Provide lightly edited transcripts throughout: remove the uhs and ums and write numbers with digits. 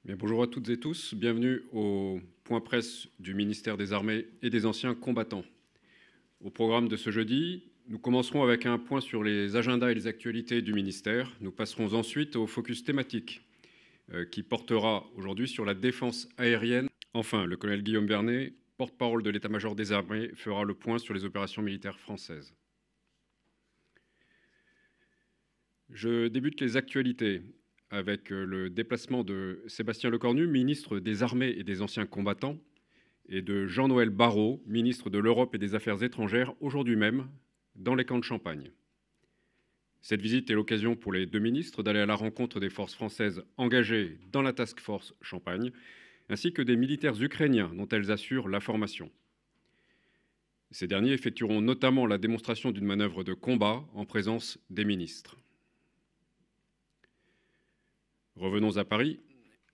Bien, bonjour à toutes et tous, bienvenue au point presse du ministère des Armées et des Anciens Combattants. Au programme de ce jeudi, nous commencerons avec un point sur les agendas et les actualités du ministère. Nous passerons ensuite au focus thématique qui portera aujourd'hui sur la défense aérienne. Enfin, le colonel Guillaume Vernet, porte-parole de l'état-major des armées, fera le point sur les opérations militaires françaises. Je débute les actualités avec le déplacement de Sébastien Lecornu, ministre des Armées et des Anciens Combattants, et de Jean-Noël Barrot, ministre de l'Europe et des Affaires étrangères, aujourd'hui même, dans les camps de Champagne. Cette visite est l'occasion pour les deux ministres d'aller à la rencontre des forces françaises engagées dans la Task Force Champagne, ainsi que des militaires ukrainiens dont elles assurent la formation. Ces derniers effectueront notamment la démonstration d'une manœuvre de combat en présence des ministres. Revenons à Paris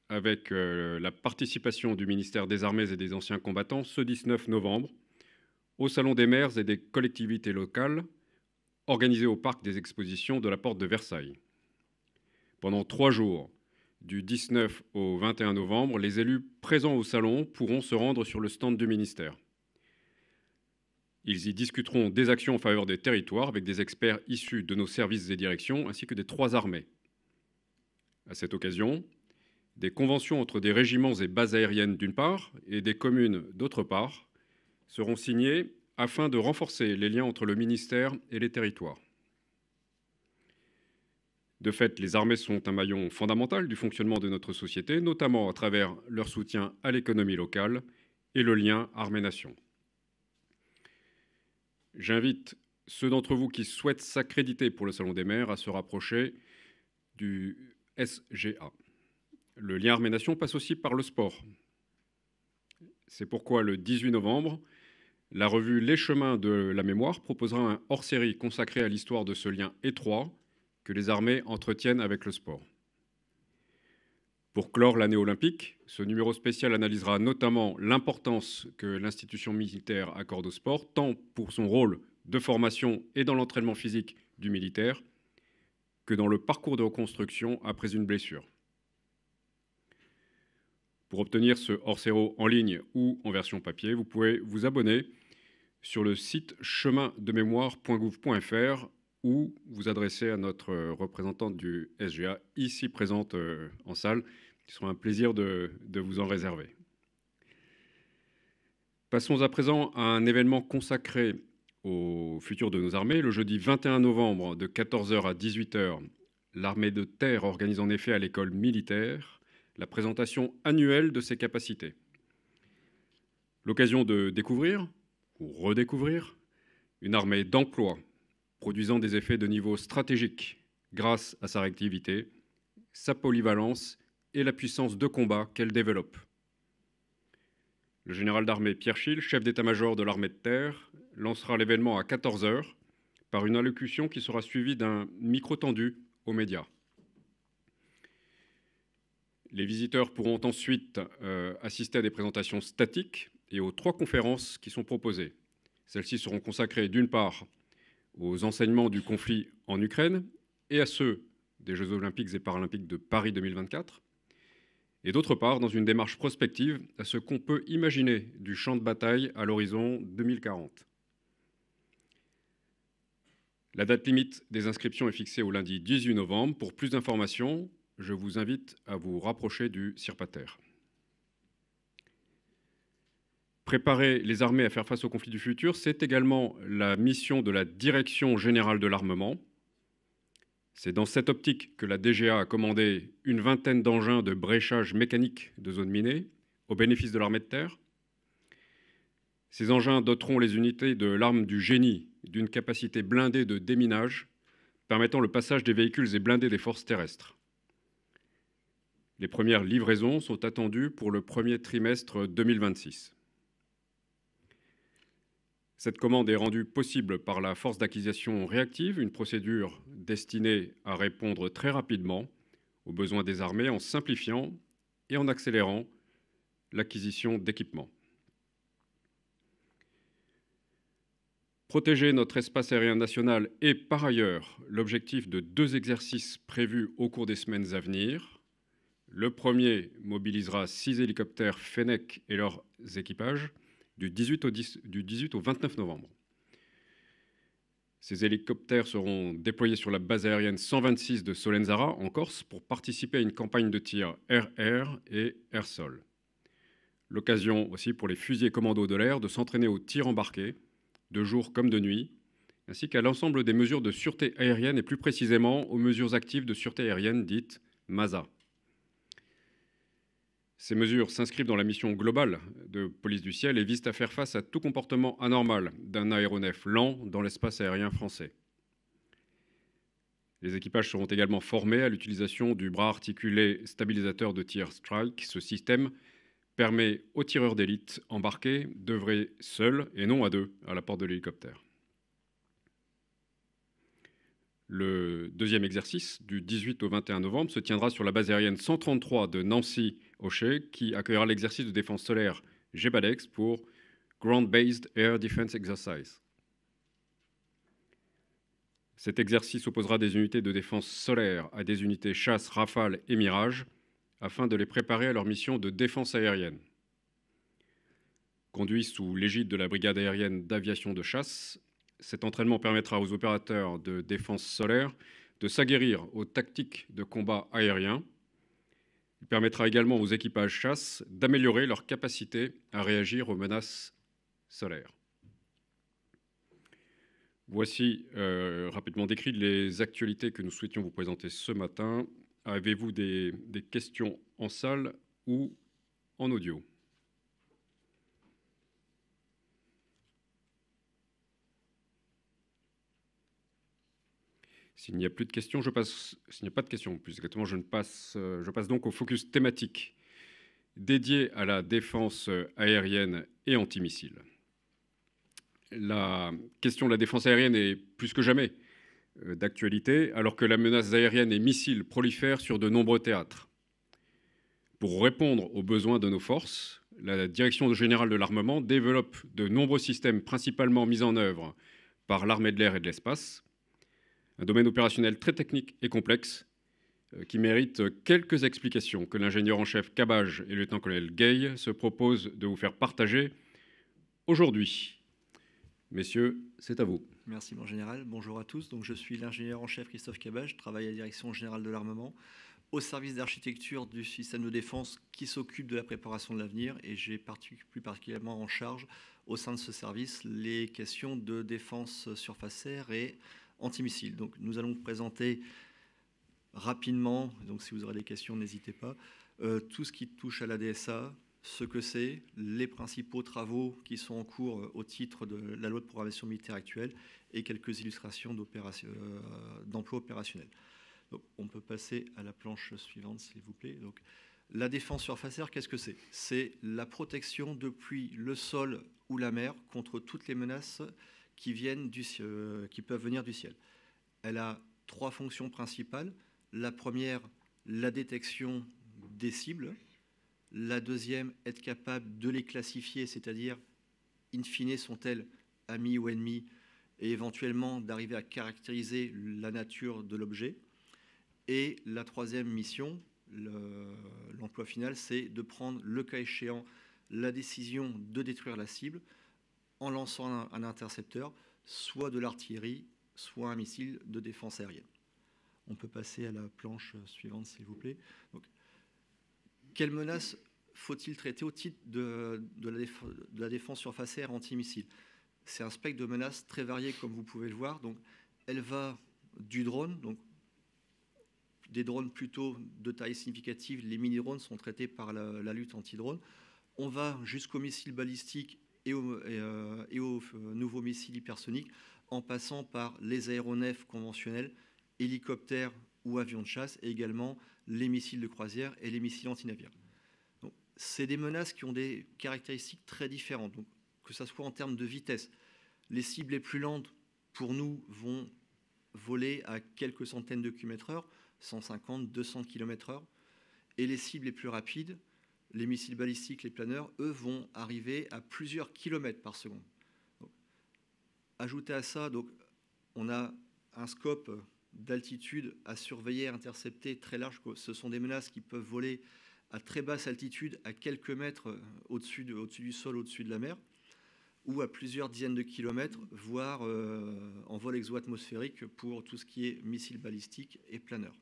avec la participation du ministère des Armées et des Anciens Combattants ce 19 novembre au Salon des maires et des collectivités locales organisé au Parc des Expositions de la Porte de Versailles. Pendant 3 jours, du 19 au 21 novembre, les élus présents au salon pourront se rendre sur le stand du ministère. Ils y discuteront des actions en faveur des territoires avec des experts issus de nos services et directions ainsi que des 3 armées. À cette occasion, des conventions entre des régiments et bases aériennes d'une part et des communes d'autre part seront signées afin de renforcer les liens entre le ministère et les territoires. De fait, les armées sont un maillon fondamental du fonctionnement de notre société, notamment à travers leur soutien à l'économie locale et le lien armée-nation. J'invite ceux d'entre vous qui souhaitent s'accréditer pour le Salon des maires à se rapprocher du SGA. Le lien armée-nation passe aussi par le sport. C'est pourquoi le 18 novembre, la revue Les Chemins de la Mémoire proposera un hors-série consacré à l'histoire de ce lien étroit que les armées entretiennent avec le sport. Pour clore l'année olympique, ce numéro spécial analysera notamment l'importance que l'institution militaire accorde au sport, tant pour son rôle de formation et dans l'entraînement physique du militaire, que dans le parcours de reconstruction après une blessure. Pour obtenir ce hors-série en ligne ou en version papier, vous pouvez vous abonner sur le site chemindemémoire.gouv.fr ou vous adresser à notre représentante du SGA, ici présente en salle, qui sera un plaisir de vous en réserver. Passons à présent à un événement consacré au futur de nos armées. Le jeudi 21 novembre, de 14h à 18h, l'armée de terre organise en effet à l'école militaire la présentation annuelle de ses capacités. L'occasion de découvrir, ou redécouvrir, une armée d'emploi, produisant des effets de niveau stratégique grâce à sa réactivité, sa polyvalence et la puissance de combat qu'elle développe. Le général d'armée Pierre Schill, chef d'état-major de l'armée de terre, lancera l'événement à 14h par une allocution qui sera suivie d'un micro tendu aux médias. Les visiteurs pourront ensuite assister à des présentations statiques et aux 3 conférences qui sont proposées. Celles-ci seront consacrées d'une part aux enseignements du conflit en Ukraine et à ceux des Jeux olympiques et paralympiques de Paris 2024, et d'autre part dans une démarche prospective à ce qu'on peut imaginer du champ de bataille à l'horizon 2040. La date limite des inscriptions est fixée au lundi 18 novembre. Pour plus d'informations, je vous invite à vous rapprocher du CIRPATER. Préparer les armées à faire face aux conflits du futur, c'est également la mission de la Direction générale de l'armement. C'est dans cette optique que la DGA a commandé une vingtaine d'engins de bréchage mécanique de zones minées au bénéfice de l'armée de terre. Ces engins doteront les unités de l'arme du génie d'une capacité blindée de déminage permettant le passage des véhicules et blindés des forces terrestres. Les premières livraisons sont attendues pour le premier trimestre 2026. Cette commande est rendue possible par la force d'acquisition réactive, une procédure destinée à répondre très rapidement aux besoins des armées en simplifiant et en accélérant l'acquisition d'équipements. Protéger notre espace aérien national est par ailleurs l'objectif de 2 exercices prévus au cours des semaines à venir. Le premier mobilisera 6 hélicoptères Fennec et leurs équipages du 18 au 29 novembre. Ces hélicoptères seront déployés sur la base aérienne 126 de Solenzara, en Corse, pour participer à une campagne de tir air-air et air-sol. L'occasion aussi pour les fusiliers commandos de l'air de s'entraîner au tir embarqué, de jour comme de nuit, ainsi qu'à l'ensemble des mesures de sûreté aérienne et plus précisément aux mesures actives de sûreté aérienne dites MASA. Ces mesures s'inscrivent dans la mission globale de police du ciel et visent à faire face à tout comportement anormal d'un aéronef lent dans l'espace aérien français. Les équipages seront également formés à l'utilisation du bras articulé stabilisateur de tir Strike. Ce système permet aux tireurs d'élite embarqués d'œuvrer seuls et non à deux à la porte de l'hélicoptère. Le deuxième exercice, du 18 au 21 novembre, se tiendra sur la base aérienne 133 de Nancy-Ochet, qui accueillera l'exercice de défense solaire GBADEX pour Ground Based Air Defense Exercise. Cet exercice opposera des unités de défense solaire à des unités chasse, Rafale et Mirage, afin de les préparer à leur mission de défense aérienne. Conduit sous l'égide de la brigade aérienne d'aviation de chasse, cet entraînement permettra aux opérateurs de défense solaire de s'aguerrir aux tactiques de combat aérien. Il permettra également aux équipages chasse d'améliorer leur capacité à réagir aux menaces solaires. Voici rapidement décrites les actualités que nous souhaitions vous présenter ce matin. Avez-vous des questions en salle ou en audio ? S'il n'y a plus de questions, s'il n'y a pas de questions, plus exactement, je passe donc au focus thématique dédié à la défense aérienne et antimissile. La question de la défense aérienne est plus que jamais d'actualité, alors que la menace aérienne et missiles prolifèrent sur de nombreux théâtres. Pour répondre aux besoins de nos forces, la Direction générale de l'armement développe de nombreux systèmes principalement mis en œuvre par l'armée de l'air et de l'espace, un domaine opérationnel très technique et complexe qui mérite quelques explications que l'ingénieur en chef Cabage et le lieutenant-colonel Gay se proposent de vous faire partager aujourd'hui. Messieurs, c'est à vous. Merci mon général, bonjour à tous. Donc, je suis l'ingénieur en chef Christophe Cabage, je travaille à la Direction générale de l'armement, au service d'architecture du système de défense qui s'occupe de la préparation de l'avenir, et j'ai plus particulièrement en charge au sein de ce service les questions de défense surface air et antimissile. Donc nous allons vous présenter rapidement, donc si vous aurez des questions, n'hésitez pas, tout ce qui touche à la DSA, ce que c'est, les principaux travaux qui sont en cours au titre de la loi de programmation militaire actuelle et quelques illustrations d'emploi opérationnel. Donc, on peut passer à la planche suivante, s'il vous plaît. Donc, la défense surface air, qu'est-ce que c'est ? C'est la protection depuis le sol ou la mer contre toutes les menaces qui peuvent venir du ciel. Elle a 3 fonctions principales. La première, la détection des cibles. La deuxième, être capable de les classifier, c'est-à-dire, in fine, sont-elles amis ou ennemis, et éventuellement d'arriver à caractériser la nature de l'objet. Et la troisième mission, l'emploi final, c'est de prendre, le cas échéant, la décision de détruire la cible en lançant un intercepteur, soit de l'artillerie, soit un missile de défense aérienne. On peut passer à la planche suivante, s'il vous plaît. Donc, quelles menaces faut-il traiter au titre de la défense surface air anti-missile ? C'est un spectre de menaces très varié, comme vous pouvez le voir. Donc, elle va du drone, donc des drones plutôt de taille significative. Les mini-drones sont traités par la lutte anti-drone. On va jusqu'aux missiles balistiques et aux nouveaux missiles hypersoniques, en passant par les aéronefs conventionnels, hélicoptères ou avions de chasse, et également les missiles de croisière et les missiles antinavires. Donc, c'est des menaces qui ont des caractéristiques très différentes, donc, que ce soit en termes de vitesse. Les cibles les plus lentes, pour nous, vont voler à quelques centaines de km/h, 150, 200 km/h, et les cibles les plus rapides, les missiles balistiques, les planeurs, eux, vont arriver à plusieurs kilomètres par seconde. Donc, ajouté à ça, donc, on a un scope d'altitude à surveiller, à intercepter très large. Ce sont des menaces qui peuvent voler à très basse altitude, à quelques mètres au-dessus du sol, au-dessus de la mer, ou à plusieurs dizaines de kilomètres, voire en vol exo-atmosphérique pour tout ce qui est missiles balistiques et planeurs.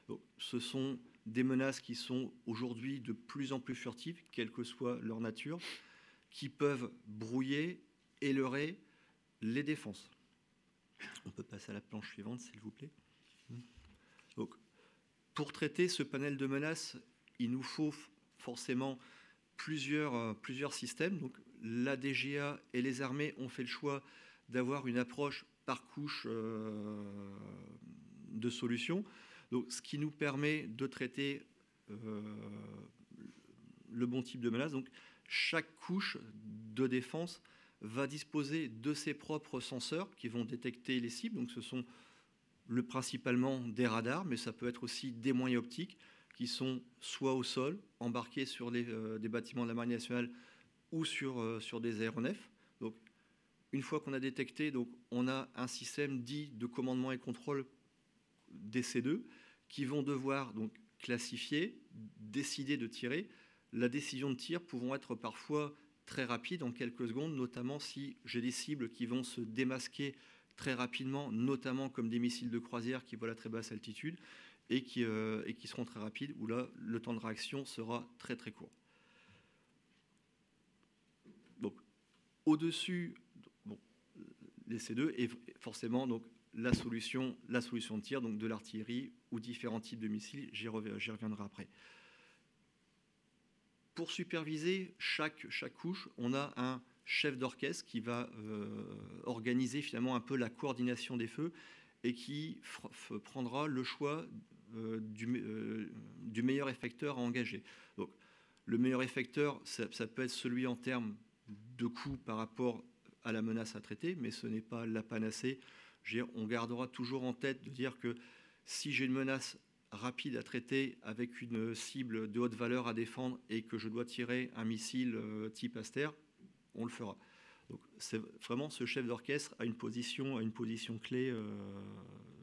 Donc, ce sont des menaces qui sont aujourd'hui de plus en plus furtives, quelle que soit leur nature, qui peuvent brouiller et leurrer les défenses. On peut passer à la planche suivante, s'il vous plaît. Donc, pour traiter ce panel de menaces, il nous faut forcément plusieurs systèmes. Donc, la DGA et les armées ont fait le choix d'avoir une approche par couche de solutions. Donc, ce qui nous permet de traiter le bon type de menace. Donc, chaque couche de défense va disposer de ses propres senseurs qui vont détecter les cibles. Donc, ce sont principalement des radars, mais ça peut être aussi des moyens optiques qui sont soit au sol, embarqués sur des bâtiments de la Marine nationale ou sur des aéronefs. Donc, une fois qu'on a détecté, donc, on a un système dit de commandement et contrôle des C2 qui vont devoir donc classifier, décider de tirer. La décision de tir pouvant être parfois très rapide, en quelques secondes, notamment si j'ai des cibles qui vont se démasquer très rapidement, notamment comme des missiles de croisière qui volent à très basse altitude et qui seront très rapides, où là, le temps de réaction sera très très court. Donc, au-dessus, bon, les C2, et forcément, donc, la solution de tir, donc de l'artillerie ou différents types de missiles, j'y reviendrai après. Pour superviser chaque couche, on a un chef d'orchestre qui va organiser finalement un peu la coordination des feux et qui prendra le choix du meilleur effecteur à engager. Donc, le meilleur effecteur, ça peut être celui en termes de coût par rapport à la menace à traiter, mais ce n'est pas la panacée. On gardera toujours en tête de dire que si j'ai une menace rapide à traiter avec une cible de haute valeur à défendre et que je dois tirer un missile type Aster, on le fera. Donc, c'est vraiment ce chef d'orchestre a une position clé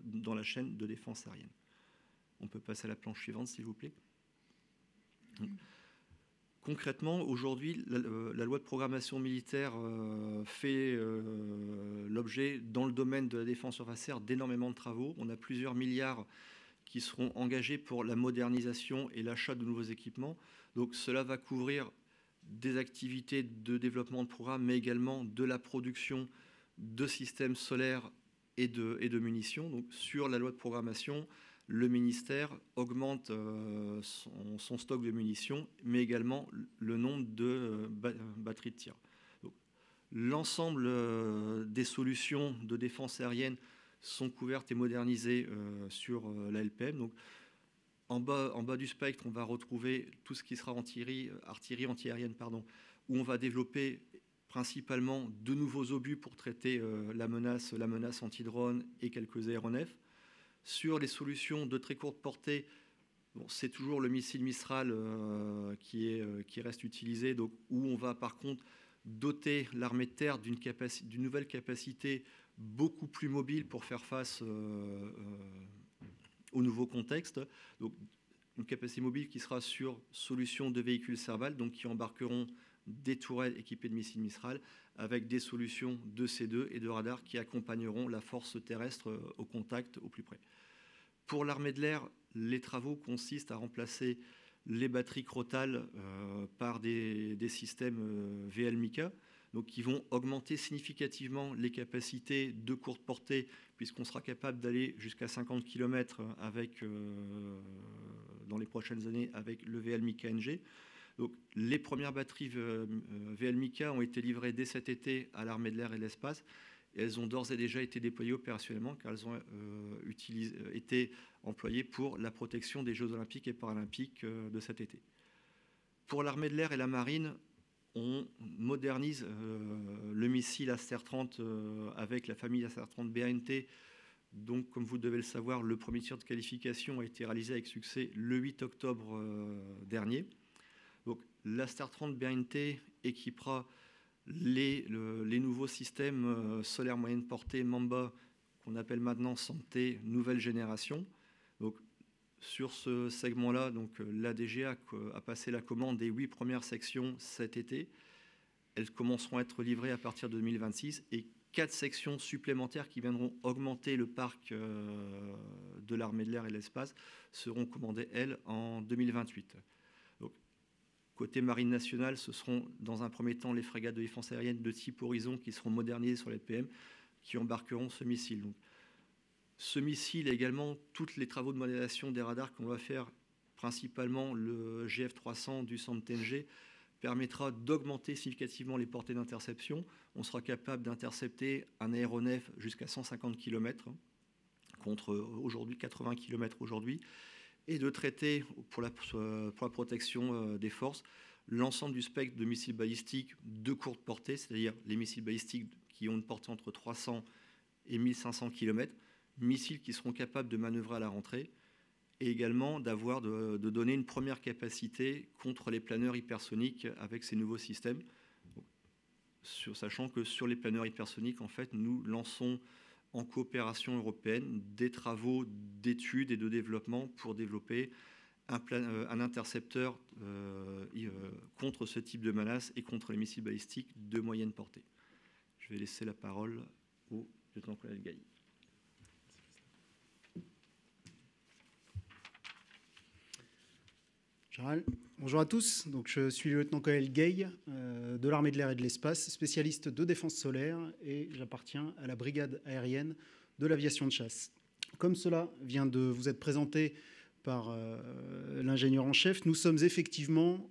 dans la chaîne de défense aérienne. On peut passer à la planche suivante, s'il vous plaît. Concrètement, aujourd'hui, la loi de programmation militaire fait l'objet, dans le domaine de la défense surfacière, d'énormément de travaux. On a plusieurs milliards qui seront engagés pour la modernisation et l'achat de nouveaux équipements. Donc, cela va couvrir des activités de développement de programmes, mais également de la production de systèmes solaires et de munitions. Donc, sur la loi de programmation, le ministère augmente son stock de munitions, mais également le nombre de batteries de tir. L'ensemble des solutions de défense aérienne sont couvertes et modernisées sur la LPM. Donc, en bas du spectre, on va retrouver tout ce qui sera artillerie antiaérienne, où on va développer principalement de nouveaux obus pour traiter la menace anti-drone et quelques aéronefs. Sur les solutions de très courte portée, bon, c'est toujours le missile Mistral qui reste utilisé, donc, où on va par contre doter l'armée de terre d'une nouvelle capacité beaucoup plus mobile pour faire face au nouveau contexte. Donc, une capacité mobile qui sera sur solution de véhicules Serval, donc qui embarqueront des tourelles équipées de missiles Mistral avec des solutions de C2 et de radars qui accompagneront la force terrestre au contact au plus près. Pour l'armée de l'air, les travaux consistent à remplacer les batteries Crotale par des systèmes VL-MICA, donc qui vont augmenter significativement les capacités de courte portée, puisqu'on sera capable d'aller jusqu'à 50 km dans les prochaines années avec le VL-MICA NG. Donc, les premières batteries VL-MICA ont été livrées dès cet été à l'armée de l'air et de l'espace. Et elles ont d'ores et déjà été déployées opérationnellement car elles ont été employées pour la protection des Jeux olympiques et paralympiques de cet été. Pour l'armée de l'air et la marine, on modernise le missile Aster-30 avec la famille Aster-30 BNT. Donc, comme vous devez le savoir, le premier tir de qualification a été réalisé avec succès le 8 octobre dernier. Donc, l'Aster-30 BNT équipera les nouveaux systèmes solaires moyenne portée Mamba qu'on appelle maintenant santé nouvelle génération. Donc, sur ce segment-là, l'ADGA a passé la commande des 8 premières sections cet été. Elles commenceront à être livrées à partir de 2026 et 4 sections supplémentaires qui viendront augmenter le parc de l'armée de l'air et de l'espace seront commandées, elles, en 2028. Donc, côté marine nationale, ce seront dans un premier temps les frégates de défense aérienne de type Horizon qui seront modernisées sur les PM qui embarqueront ce missile. Donc, ce missile et également tous les travaux de modélisation des radars qu'on va faire, principalement le GF300 du centre TNG, permettra d'augmenter significativement les portées d'interception. On sera capable d'intercepter un aéronef jusqu'à 150 km, contre aujourd'hui 80 km aujourd'hui, et de traiter pour la protection des forces l'ensemble du spectre de missiles balistiques de courte portée, c'est-à-dire les missiles balistiques qui ont une portée entre 300 et 1500 km, missiles qui seront capables de manœuvrer à la rentrée, et également de donner une première capacité contre les planeurs hypersoniques avec ces nouveaux systèmes. Sachant que sur les planeurs hypersoniques, en fait, nous lançons en coopération européenne des travaux d'études et de développement pour développer un intercepteur contre ce type de menace et contre les missiles balistiques de moyenne portée. Je vais laisser la parole au lieutenant-colonel Gailly. Bonjour à tous, donc, je suis le lieutenant-colonel Gay de l'armée de l'air et de l'espace, spécialiste de défense solaire, et j'appartiens à la brigade aérienne de l'aviation de chasse. Comme cela vient de vous être présenté par l'ingénieur en chef, nous sommes effectivement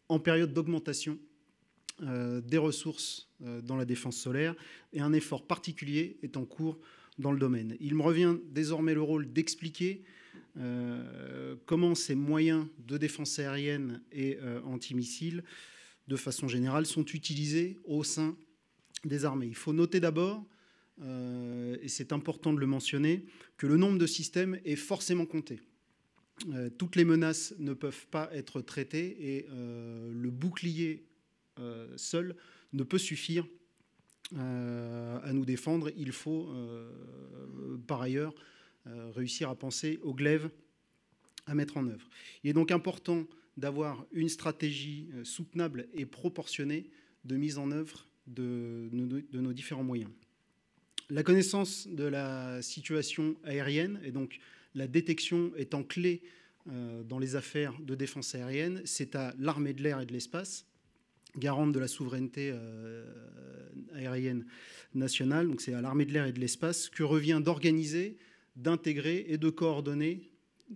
en période d'augmentation des ressources dans la défense solaire, et un effort particulier est en cours dans le domaine. Il me revient désormais le rôle d'expliquer comment ces moyens de défense aérienne et antimissiles, de façon générale, sont utilisés au sein des armées. Il faut noter d'abord, et c'est important de le mentionner, que le nombre de systèmes est forcément compté. Toutes les menaces ne peuvent pas être traitées et le bouclier seul ne peut suffire à nous défendre. Il faut par ailleurs réussir à penser au glaive à mettre en œuvre. Il est donc important d'avoir une stratégie soutenable et proportionnée de mise en œuvre de nos différents moyens. La connaissance de la situation aérienne et donc la détection étant clé dans les affaires de défense aérienne, c'est à l'armée de l'air et de l'espace, garante de la souveraineté aérienne nationale, donc c'est à l'armée de l'air et de l'espace que revient d'organiser, d'intégrer et de coordonner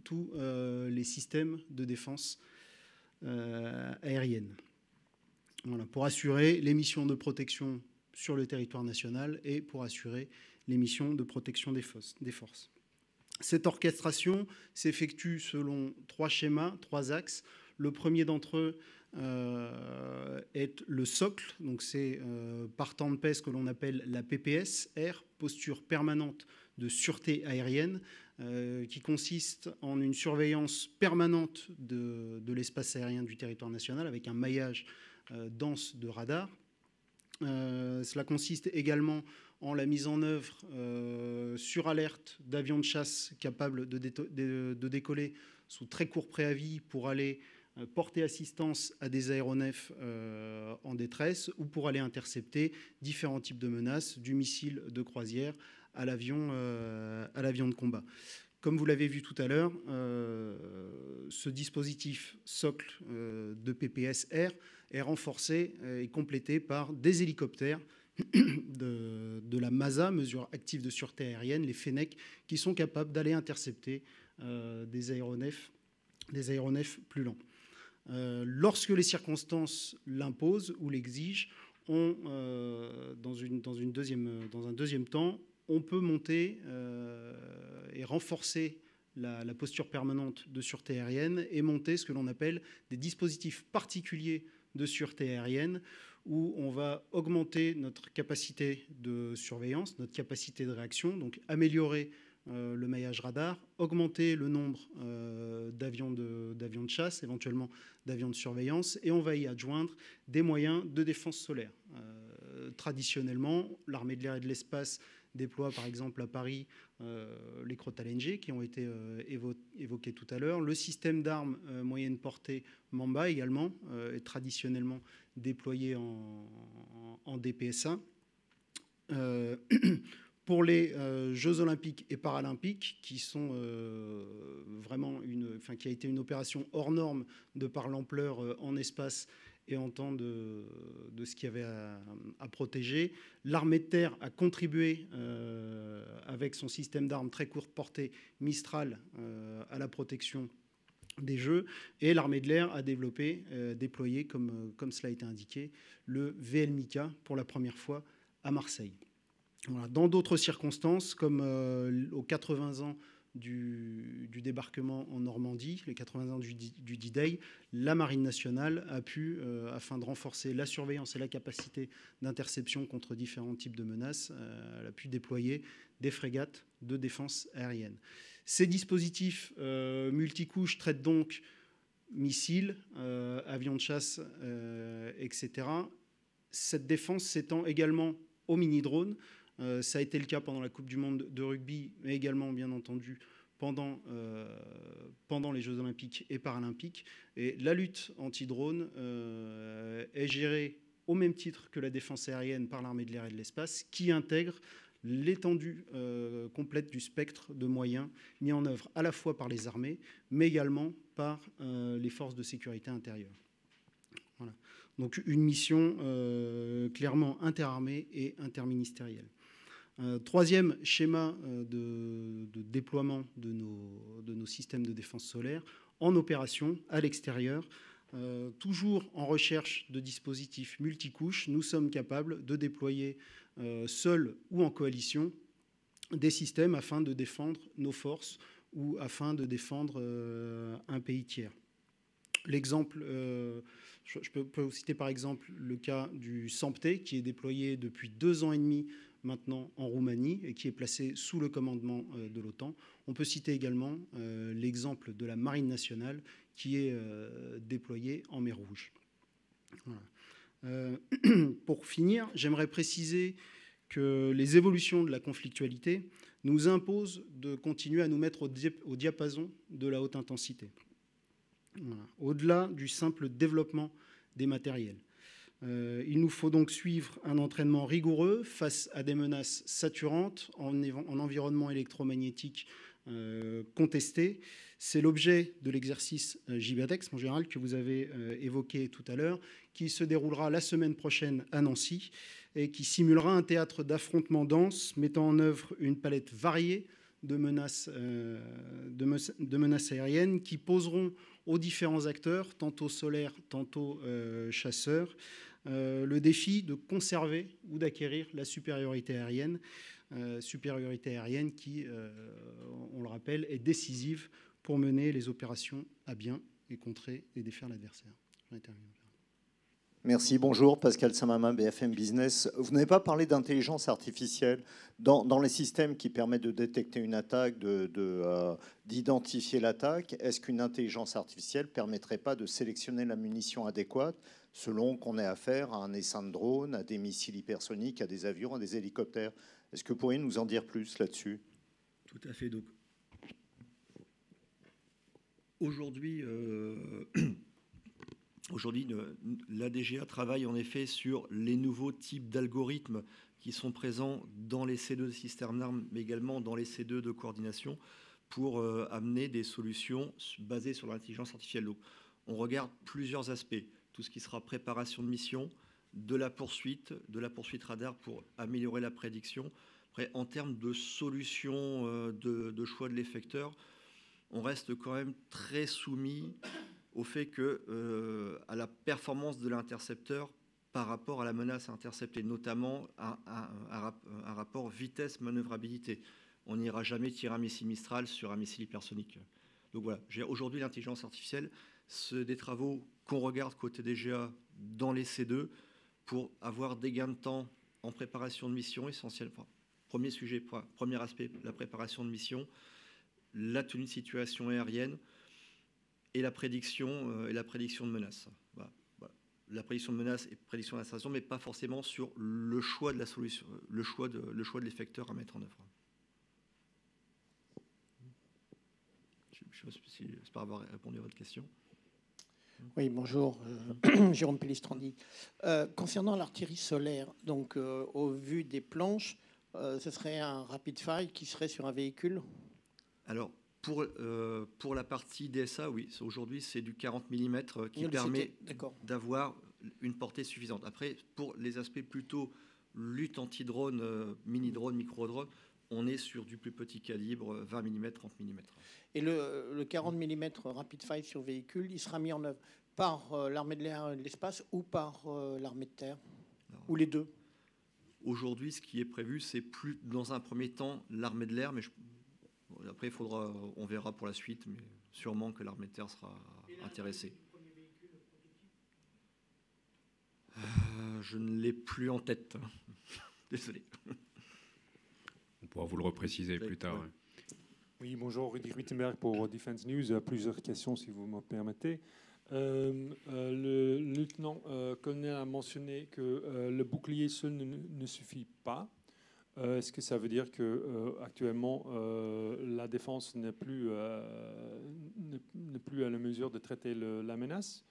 tous les systèmes de défense aérienne. Voilà, pour assurer les missions de protection sur le territoire national et pour assurer les missions de protection des forces. Cette orchestration s'effectue selon 3 schémas, 3 axes. Le premier d'entre eux est le socle, donc c'est par temps de paix ce que l'on appelle la PPS, R, posture permanente de sûreté aérienne, qui consiste en une surveillance permanente de l'espace aérien du territoire national avec un maillage dense de radars. Cela consiste également en la mise en œuvre sur alerte d'avions de chasse capables de décoller sous très court préavis pour aller porter assistance à des aéronefs en détresse ou pour aller intercepter différents types de menaces, du missile de croisière à l'avion de combat. Comme vous l'avez vu tout à l'heure, ce dispositif socle de PPS-R est renforcé et complété par des hélicoptères de la MASA, mesure active de sûreté aérienne, les FENEC, qui sont capables d'aller intercepter des aéronefs plus lents. Lorsque les circonstances l'imposent ou l'exigent, dans un deuxième temps, on peut monter et renforcer la posture permanente de sûreté aérienne et monter ce que l'on appelle des dispositifs particuliers de sûreté aérienne où on va augmenter notre capacité de surveillance, notre capacité de réaction, donc améliorer le maillage radar, augmenter le nombre d'avions de chasse, éventuellement d'avions de surveillance, et on va y adjoindre des moyens de défense solaire. Traditionnellement, l'armée de l'air et de l'espace déploie par exemple à Paris les Crotales-NG qui ont été évoqués tout à l'heure. Le système d'armes moyenne portée Mamba également est traditionnellement déployé en DPSA. Pour les Jeux olympiques et paralympiques, qui sont vraiment qui a été une opération hors norme de par l'ampleur en espace et en temps de ce qu'il y avait à protéger. L'armée de terre a contribué avec son système d'armes très courte portée Mistral à la protection des Jeux, et l'armée de l'air a déployé, comme cela a été indiqué, le VLMICA pour la première fois à Marseille. Voilà. Dans d'autres circonstances, comme aux 80 ans du débarquement en Normandie, les 80 ans du D-Day, la Marine nationale a pu, afin de renforcer la surveillance et la capacité d'interception contre différents types de menaces, elle a pu déployer des frégates de défense aérienne. Ces dispositifs multicouches traitent donc missiles, avions de chasse, etc. Cette défense s'étend également aux mini-drones. Ça a été le cas pendant la Coupe du Monde de rugby, mais également, bien entendu, pendant les Jeux olympiques et paralympiques. Et la lutte anti-drone est gérée au même titre que la défense aérienne par l'armée de l'air et de l'espace, qui intègre l'étendue complète du spectre de moyens mis en œuvre à la fois par les armées, mais également par les forces de sécurité intérieure. Voilà. Donc une mission clairement interarmée et interministérielle. Troisième schéma de déploiement de nos systèmes de défense solaire en opération à l'extérieur. Toujours en recherche de dispositifs multicouches, nous sommes capables de déployer seuls ou en coalition des systèmes afin de défendre nos forces ou afin de défendre un pays tiers. L'exemple, je peux vous citer par exemple le cas du SAMPTE qui est déployé depuis 2 ans et demi maintenant en Roumanie et qui est placé sous le commandement de l'OTAN. On peut citer également l'exemple de la Marine nationale qui est déployée en mer Rouge. Voilà. Pour finir, j'aimerais préciser que les évolutions de la conflictualité nous imposent de continuer à nous mettre au diapason de la haute intensité. Voilà. Au-delà du simple développement des matériels. Il nous faut donc suivre un entraînement rigoureux face à des menaces saturantes en environnement électromagnétique contesté. C'est l'objet de l'exercice JBADEX en général que vous avez évoqué tout à l'heure, qui se déroulera la semaine prochaine à Nancy et qui simulera un théâtre d'affrontements denses mettant en œuvre une palette variée de menaces aériennes qui poseront aux différents acteurs, tantôt solaires, tantôt chasseurs, le défi de conserver ou d'acquérir la supériorité aérienne qui, on le rappelle, est décisive pour mener les opérations à bien et contrer et défaire l'adversaire. Merci, bonjour, Pascal Saint-Mamin, BFM Business. Vous n'avez pas parlé d'intelligence artificielle dans les systèmes qui permettent de détecter une attaque, d'identifier l'attaque. Est-ce qu'une intelligence artificielle ne permettrait pas de sélectionner la munition adéquate selon qu'on ait affaire à un essaim de drone, à des missiles hypersoniques, à des avions, à des hélicoptères? Est-ce que vous pourriez nous en dire plus là-dessus? Tout à fait. Donc, aujourd'hui, la DGA travaille en effet sur les nouveaux types d'algorithmes qui sont présents dans les C2 de système d'armes, mais également dans les C2 de coordination pour amener des solutions basées sur l'intelligence artificielle. Donc, on regarde plusieurs aspects. Tout ce qui sera préparation de mission, de la poursuite radar pour améliorer la prédiction. Après, en termes de solutions de choix de l'effecteur, on reste quand même très soumis au fait que à la performance de l'intercepteur par rapport à la menace interceptée, notamment un rapport vitesse-manœuvrabilité. On n'ira jamais tirer un missile Mistral sur un missile hypersonique. Donc voilà, aujourd'hui l'intelligence artificielle, c'est des travaux qu'on regarde côté DGA dans les C2 pour avoir des gains de temps en préparation de mission essentielle. Premier sujet, premier aspect, la préparation de mission, la tenue de situation aérienne et la prédiction de menaces. Voilà. la prédiction de menace et prédiction d'installation, mais pas forcément sur le choix de la solution, le choix de l'effecteur à mettre en œuvre. Je ne sais pas si j'espère avoir répondu à votre question. Oui, bonjour, Jérôme Pellistrandi. Concernant l'artillerie solaire, donc au vu des planches, ce serait un rapid fire qui serait sur un véhicule? Alors, pour la partie DSA, oui, aujourd'hui c'est du 40 mm qui permet d'avoir une portée suffisante. Après, pour les aspects plutôt lutte anti-drone, mini-drone, micro-drone, on est sur du plus petit calibre, 20 mm, 30 mm. Et le 40 mm rapid fire sur véhicule, il sera mis en œuvre par l'armée de l'air et de l'espace ou par l'armée de terre? Ou les deux? Aujourd'hui, ce qui est prévu, c'est plus dans un premier temps l'armée de l'air, mais après, on verra pour la suite, mais sûrement que l'armée de terre sera intéressée. Je ne l'ai plus en tête. Désolé. On pourra vous le repréciser plus tard. Ouais. Oui, bonjour, Rudy Rutenberg pour Defense News. Plusieurs questions, si vous me permettez. Le lieutenant-colonel a mentionné que le bouclier seul ne suffit pas. Est-ce que ça veut dire que actuellement la défense n'est plus à la mesure de traiter la menace?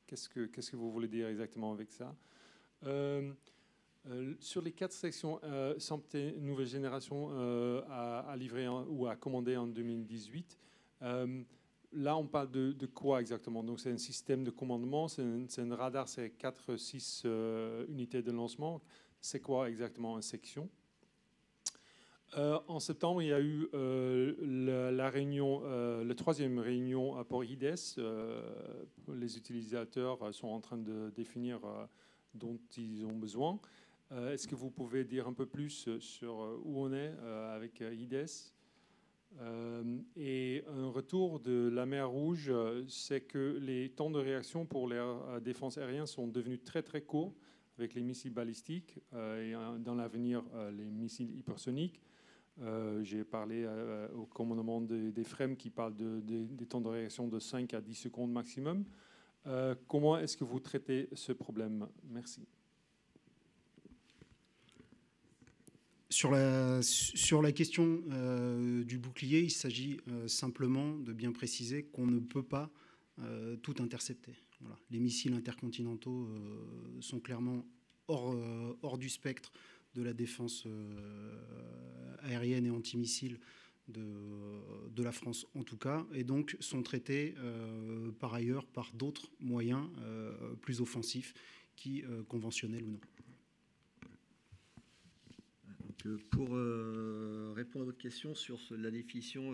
Qu'est-ce que vous voulez dire exactement avec ça? Sur les 4 sections santé nouvelle génération à livrer ou à commander en 2018, là on parle de quoi exactement? Donc c'est un système de commandement, c'est un radar, c'est 4-6 unités de lancement. C'est quoi exactement une section? En septembre, il y a eu la réunion, la 3e réunion pour IDES. Les utilisateurs sont en train de définir dont ils ont besoin. Est-ce que vous pouvez dire un peu plus sur où on est avec IDES? Et un retour de la mer Rouge, c'est que les temps de réaction pour la défense aérienne sont devenus très très courts avec les missiles balistiques et dans l'avenir les missiles hypersoniques. J'ai parlé au commandement des FREM qui parle des temps de réaction de 5 à 10 secondes maximum. Comment est-ce que vous traitez ce problème? Merci. Sur la question du bouclier, il s'agit simplement de bien préciser qu'on ne peut pas tout intercepter. Voilà. Les missiles intercontinentaux sont clairement hors du spectre de la défense aérienne et antimissile de la France en tout cas, et donc sont traités par ailleurs par d'autres moyens plus offensifs conventionnels ou non. Donc, pour répondre à votre question sur la définition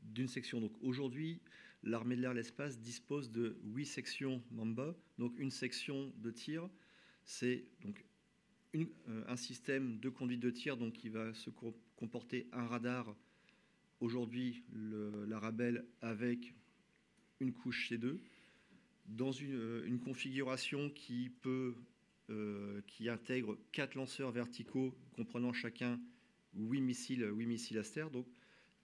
d'une section, donc aujourd'hui l'armée de l'air et l'espace dispose de 8 sections Mamba, donc une section de tir, c'est donc un système de conduite de tir donc, qui va se comporter un radar, aujourd'hui l'Arabelle avec une couche C2, dans une configuration qui intègre 4 lanceurs verticaux comprenant chacun 8 missiles Aster. Donc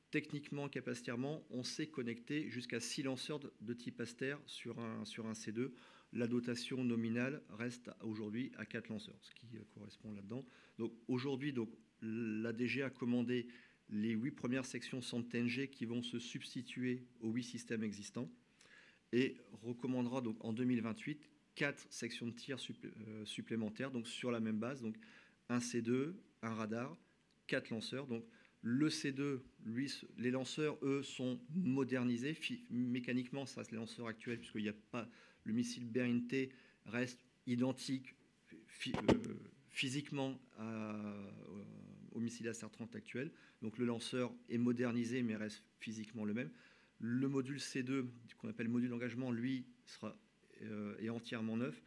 techniquement, capacitairement, on sait connecter jusqu'à 6 lanceurs de type Aster sur un C2. La dotation nominale reste aujourd'hui à 4 lanceurs, ce qui correspond là-dedans. Donc aujourd'hui, l'ADG a commandé les 8 premières sections SANT-TNG qui vont se substituer aux 8 systèmes existants et recommandera donc en 2028 4 sections de tir supplémentaires, donc sur la même base, donc un C2, un radar, 4 lanceurs. Donc le C2, lui, les lanceurs, eux, sont modernisés. Mécaniquement, ça, c'est les lanceurs actuels, puisqu'il n'y a pas... Le missile Berin-T reste identique physiquement au missile Aster-30 actuel. Donc le lanceur est modernisé, mais reste physiquement le même. Le module C2, qu'on appelle module d'engagement, lui, est entièrement neuf.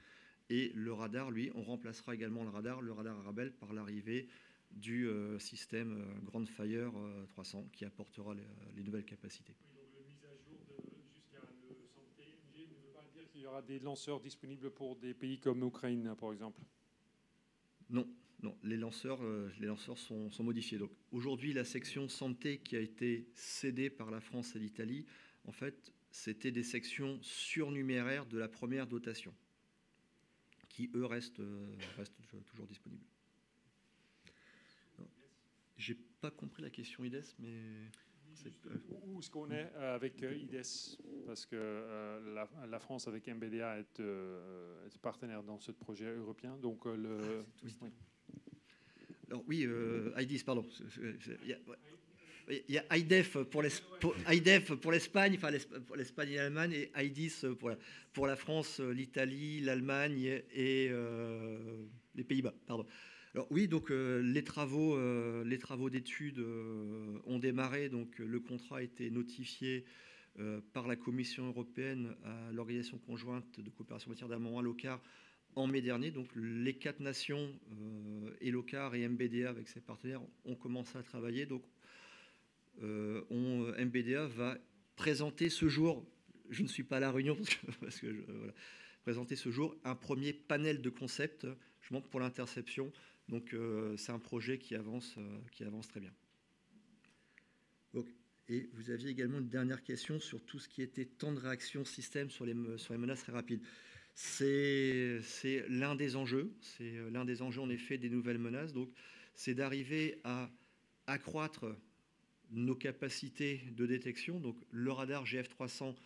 Et le radar, lui, on remplacera également le radar Arabelle, par l'arrivée du système Grand Fire 300 qui apportera les nouvelles capacités. Il y aura des lanceurs disponibles pour des pays comme l'Ukraine, par exemple? Non, les lanceurs sont modifiés. Donc aujourd'hui, la section santé qui a été cédée par la France et l'Italie, en fait, c'était des sections surnuméraires de la première dotation. qui, eux, restent toujours disponibles. Je n'ai pas compris la question IDES, mais... Où est-ce qu'on est avec IDES? Parce que la France, avec MBDA, est partenaire dans ce projet européen. Donc, oui. Alors, oui, IDES, pardon. Il y a IDEF pour l'Espagne, enfin l'Espagne et l'Allemagne, et IDES pour la France, l'Italie, l'Allemagne et les Pays-Bas. Pardon. Alors oui, donc les travaux d'études ont démarré. Donc le contrat a été notifié par la Commission européenne à l'Organisation conjointe de coopération en matière d'armement, l'OCAR, en mai dernier. Donc les 4 nations, et l'OCAR et MBDA avec ses partenaires, ont commencé à travailler. Donc MBDA va présenter ce jour, je ne suis pas à la réunion voilà, présenter ce jour un premier panel de concepts pour l'interception. Donc c'est un projet qui avance très bien. Donc, et vous aviez également une dernière question sur tout ce qui était temps de réaction système sur les menaces très rapides. C'est l'un des enjeux. C'est l'un des enjeux en effet des nouvelles menaces. Donc c'est d'arriver à accroître nos capacités de détection. Donc le radar GF300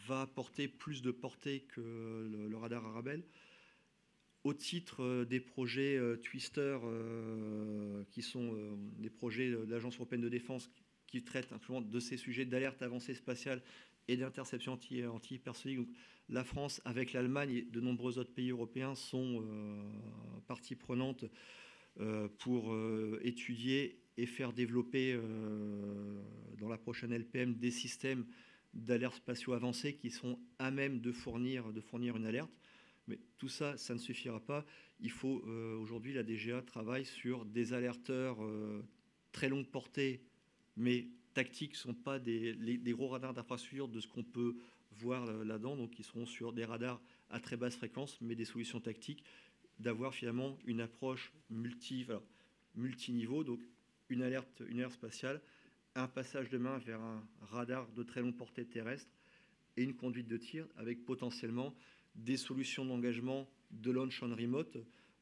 va apporter plus de portée que le radar Arabelle. Au titre des projets Twister, qui sont des projets de l'Agence européenne de défense qui traitent simplement de ces sujets d'alerte avancée spatiale et d'interception anti-hypersonique. Donc, la France, avec l'Allemagne et de nombreux autres pays européens, sont partie prenante pour étudier et faire développer dans la prochaine LPM des systèmes d'alerte spatiaux avancés qui sont à même de fournir une alerte. Mais tout ça, ça ne suffira pas. Il faut, aujourd'hui, la DGA travaille sur des alerteurs très longue portée, mais tactiques, ce ne sont pas des gros radars d'infrastructure de ce qu'on peut voir là-dedans. Donc, ils seront sur des radars à très basse fréquence, mais des solutions tactiques, d'avoir finalement une approche multiniveau, donc une alerte spatiale, un passage de main vers un radar de très longue portée terrestre et une conduite de tir avec potentiellement des solutions d'engagement de launch on remote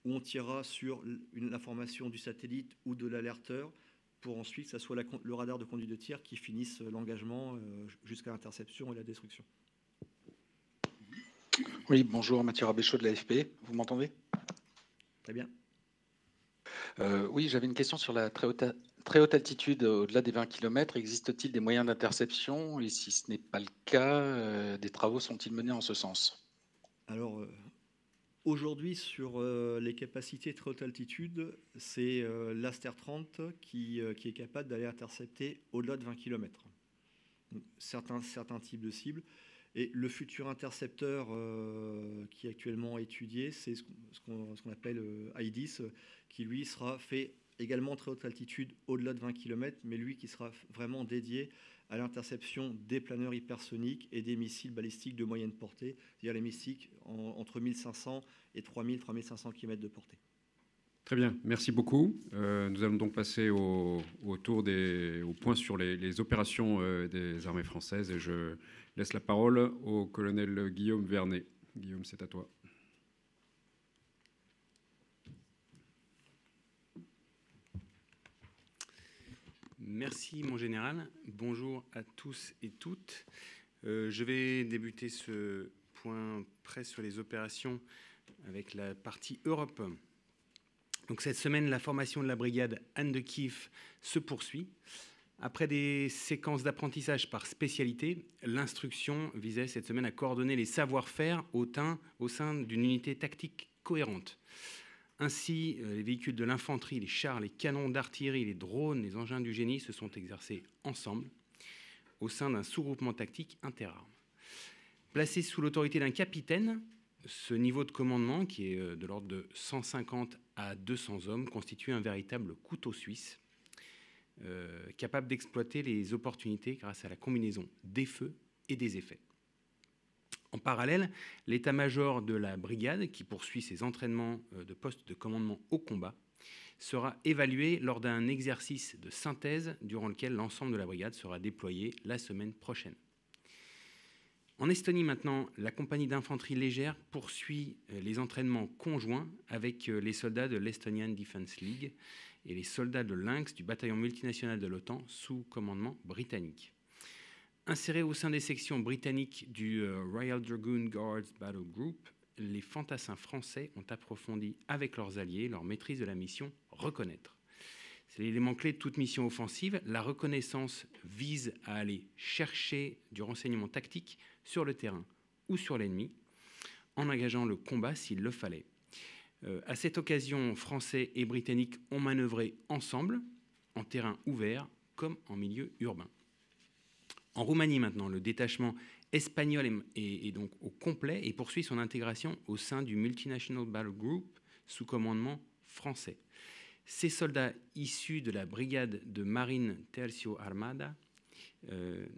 où on tirera sur l'information du satellite ou de l'alerteur pour ensuite que ce soit le radar de conduite de tir qui finisse l'engagement jusqu'à l'interception et la destruction. Oui, bonjour, Mathieu Rabéchaud de l'AFP. Vous m'entendez? Très bien. Oui, j'avais une question sur la très haute altitude au-delà des 20 km. Existe-t-il des moyens d'interception? Et si ce n'est pas le cas, des travaux sont-ils menés en ce sens? Alors, aujourd'hui, sur les capacités très haute altitude, c'est l'Aster 30 qui est capable d'aller intercepter au-delà de 20 km. Donc, certains types de cibles. Et le futur intercepteur qui est actuellement étudié, c'est ce qu'on appelle IDIS, qui lui sera fait également très haute altitude au-delà de 20 km, mais lui qui sera vraiment dédié à l'interception des planeurs hypersoniques et des missiles balistiques de moyenne portée, c'est-à-dire les missiles entre 1500 et 3500 km de portée. Très bien, merci beaucoup. Nous allons donc passer au point sur les opérations des armées françaises et je laisse la parole au colonel Guillaume Vernet. Guillaume, c'est à toi. Merci mon général. Bonjour à tous et toutes. Je vais débuter ce point près sur les opérations avec la partie Europe. Donc cette semaine, la formation de la brigade Anne de Kiev se poursuit. Après des séquences d'apprentissage par spécialité, l'instruction visait cette semaine à coordonner les savoir-faire au sein d'une unité tactique cohérente. Ainsi, les véhicules de l'infanterie, les chars, les canons d'artillerie, les drones, les engins du génie se sont exercés ensemble au sein d'un sous-groupement tactique interarmes. Placé sous l'autorité d'un capitaine, ce niveau de commandement, qui est de l'ordre de 150 à 200 hommes, constitue un véritable couteau suisse, capable d'exploiter les opportunités grâce à la combinaison des feux et des effets. En parallèle, l'état-major de la brigade, qui poursuit ses entraînements de poste de commandement au combat, sera évalué lors d'un exercice de synthèse durant lequel l'ensemble de la brigade sera déployé la semaine prochaine. En Estonie maintenant, la compagnie d'infanterie légère poursuit les entraînements conjoints avec les soldats de l'Estonian Defence League et les soldats de Lynx du bataillon multinational de l'OTAN sous commandement britannique. Insérés au sein des sections britanniques du Royal Dragoon Guards Battle Group, les fantassins français ont approfondi avec leurs alliés leur maîtrise de la mission reconnaître. C'est l'élément clé de toute mission offensive. La reconnaissance vise à aller chercher du renseignement tactique sur le terrain ou sur l'ennemi, en engageant le combat s'il le fallait. À cette occasion, Français et Britanniques ont manœuvré ensemble, en terrain ouvert comme en milieu urbain. En Roumanie maintenant, le détachement espagnol est donc au complet et poursuit son intégration au sein du Multinational Battle Group sous commandement français. Ces soldats issus de la brigade de marine Tercio Armada,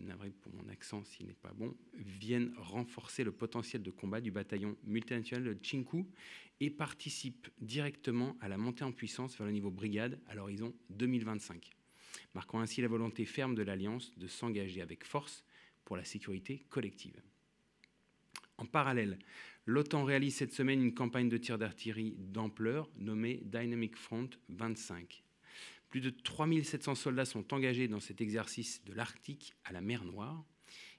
navré pour mon accent s'il n'est pas bon, viennent renforcer le potentiel de combat du bataillon multinational de Chinku et participent directement à la montée en puissance vers le niveau brigade à l'horizon 2025, marquant ainsi la volonté ferme de l'Alliance de s'engager avec force pour la sécurité collective. En parallèle, l'OTAN réalise cette semaine une campagne de tir d'artillerie d'ampleur nommée Dynamic Front 25. Plus de 3700 soldats sont engagés dans cet exercice de l'Arctique à la mer Noire,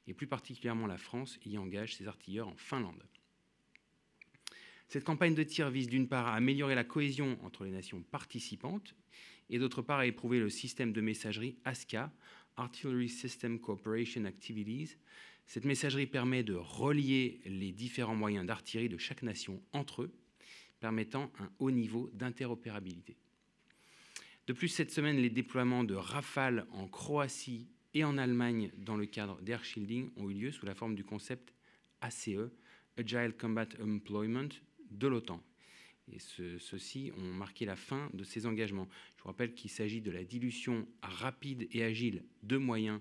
et plus particulièrement la France y engage ses artilleurs en Finlande. Cette campagne de tir vise d'une part à améliorer la cohésion entre les nations participantes et d'autre part à éprouver le système de messagerie ASCA, Artillery System Cooperation Activities. Cette messagerie permet de relier les différents moyens d'artillerie de chaque nation entre eux, permettant un haut niveau d'interopérabilité. De plus, cette semaine, les déploiements de Rafale en Croatie et en Allemagne dans le cadre d'Air Shielding ont eu lieu sous la forme du concept ACE, Agile Combat Employment, de l'OTAN. Et ceux-ci ont marqué la fin de ces engagements. Je vous rappelle qu'il s'agit de la dilution rapide et agile de moyens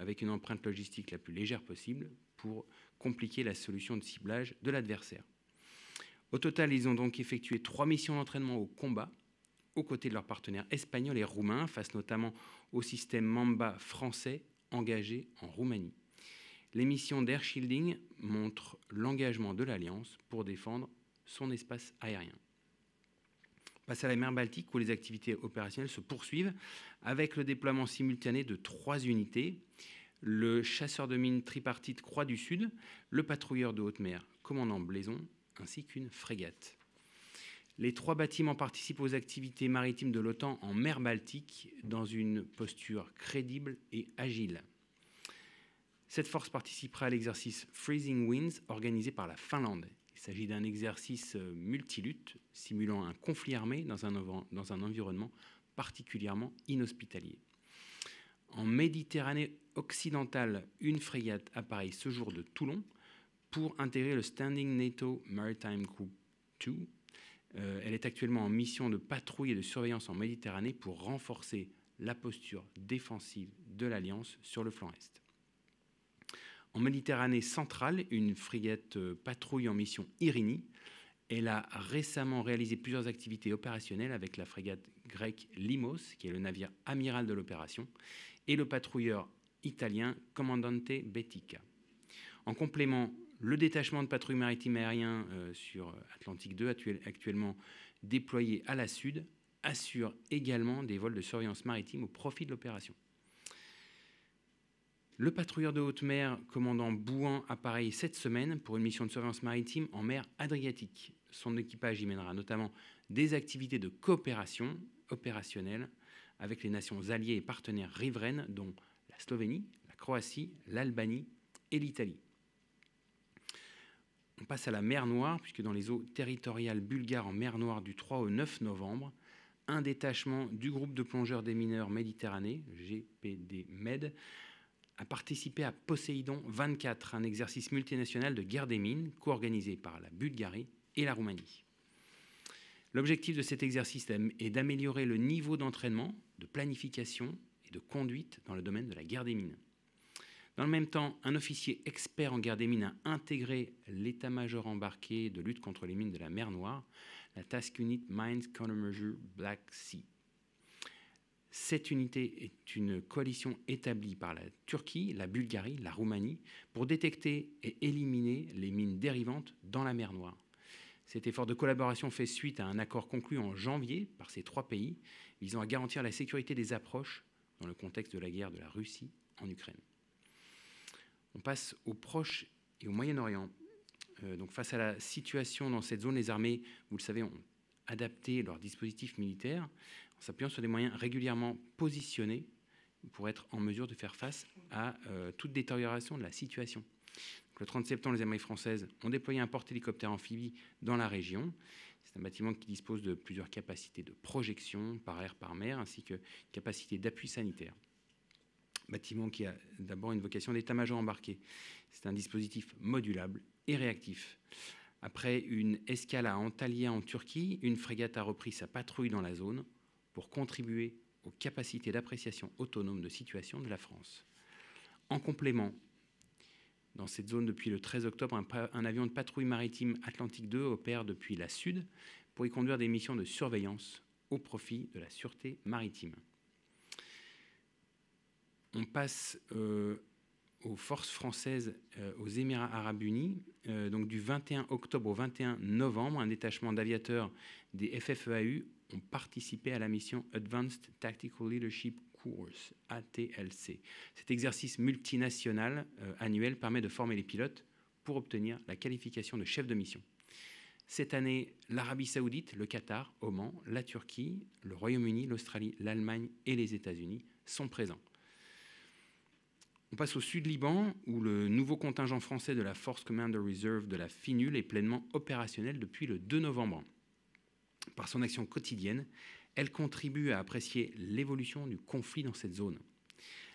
avec une empreinte logistique la plus légère possible pour compliquer la solution de ciblage de l'adversaire. Au total, ils ont donc effectué 3 missions d'entraînement au combat aux côtés de leurs partenaires espagnols et roumains, face notamment au système Mamba français engagé en Roumanie. Les missions d'Air Shielding montrent l'engagement de l'Alliance pour défendre son espace aérien. On passe à la mer Baltique où les activités opérationnelles se poursuivent avec le déploiement simultané de 3 unités, le chasseur de mines tripartite Croix du Sud, le patrouilleur de haute mer commandant Blaison, ainsi qu'une frégate. Les 3 bâtiments participent aux activités maritimes de l'OTAN en mer Baltique dans une posture crédible et agile. Cette force participera à l'exercice Freezing Winds organisé par la Finlande. Il s'agit d'un exercice multilutte simulant un conflit armé dans un environnement particulièrement inhospitalier. En Méditerranée occidentale, une frégate apparaît ce jour de Toulon pour intégrer le Standing NATO Maritime Group 2. Elle est actuellement en mission de patrouille et de surveillance en Méditerranée pour renforcer la posture défensive de l'Alliance sur le flanc Est. En Méditerranée centrale, une frégate patrouille en mission Irini. Elle a récemment réalisé plusieurs activités opérationnelles avec la frégate grecque Limos, qui est le navire amiral de l'opération, et le patrouilleur italien Commandante Betica. En complément, le détachement de patrouille maritime aérien sur Atlantique 2, actuellement déployé à la Sud, assure également des vols de surveillance maritime au profit de l'opération. Le patrouilleur de haute mer commandant Bouan apparaît cette semaine pour une mission de surveillance maritime en mer Adriatique. Son équipage y mènera notamment des activités de coopération opérationnelle avec les nations alliées et partenaires riveraines, dont la Slovénie, la Croatie, l'Albanie et l'Italie. On passe à la mer Noire, puisque dans les eaux territoriales bulgares en mer Noire du 3 au 9 novembre, un détachement du groupe de plongeurs des mineurs Méditerranée, GPD-MED, a participé à Poséidon 24, un exercice multinational de guerre des mines co-organisé par la Bulgarie et la Roumanie. L'objectif de cet exercice est d'améliorer le niveau d'entraînement, de planification et de conduite dans le domaine de la guerre des mines. Dans le même temps, un officier expert en guerre des mines a intégré l'état-major embarqué de lutte contre les mines de la mer Noire, la Task Unit Mines Countermeasure Black Sea. Cette unité est une coalition établie par la Turquie, la Bulgarie, la Roumanie pour détecter et éliminer les mines dérivantes dans la mer Noire. Cet effort de collaboration fait suite à un accord conclu en janvier par ces 3 pays visant à garantir la sécurité des approches dans le contexte de la guerre de la Russie en Ukraine. On passe au Proche et au Moyen-Orient. Donc face à la situation dans cette zone, les armées, vous le savez, ont adapté leur dispositif militaire en s'appuyant sur des moyens régulièrement positionnés pour être en mesure de faire face à toute détérioration de la situation. Donc, le 30 septembre, les armées françaises ont déployé un porte-hélicoptère amphibie dans la région. C'est un bâtiment qui dispose de plusieurs capacités de projection par air, par mer, ainsi que capacité d'appui sanitaire. Bâtiment qui a d'abord une vocation d'état-major embarqué. C'est un dispositif modulable et réactif. Après une escale à Antalya en Turquie, une frégate a repris sa patrouille dans la zone pour contribuer aux capacités d'appréciation autonome de situation de la France. En complément, dans cette zone, depuis le 13 octobre, un avion de patrouille maritime Atlantique 2 opère depuis la Sud pour y conduire des missions de surveillance au profit de la sûreté maritime. On passe aux forces françaises aux Émirats arabes unis. Donc du 21 octobre au 21 novembre, un détachement d'aviateurs des FFEAU ont participé à la mission Advanced Tactical Leadership Course, ATLC. Cet exercice multinational annuel permet de former les pilotes pour obtenir la qualification de chef de mission. Cette année, l'Arabie saoudite, le Qatar, Oman, la Turquie, le Royaume-Uni, l'Australie, l'Allemagne et les États-Unis sont présents. On passe au Sud-Liban, où le nouveau contingent français de la Force Commander Reserve de la FINUL est pleinement opérationnel depuis le 2 novembre. Par son action quotidienne, elle contribue à apprécier l'évolution du conflit dans cette zone.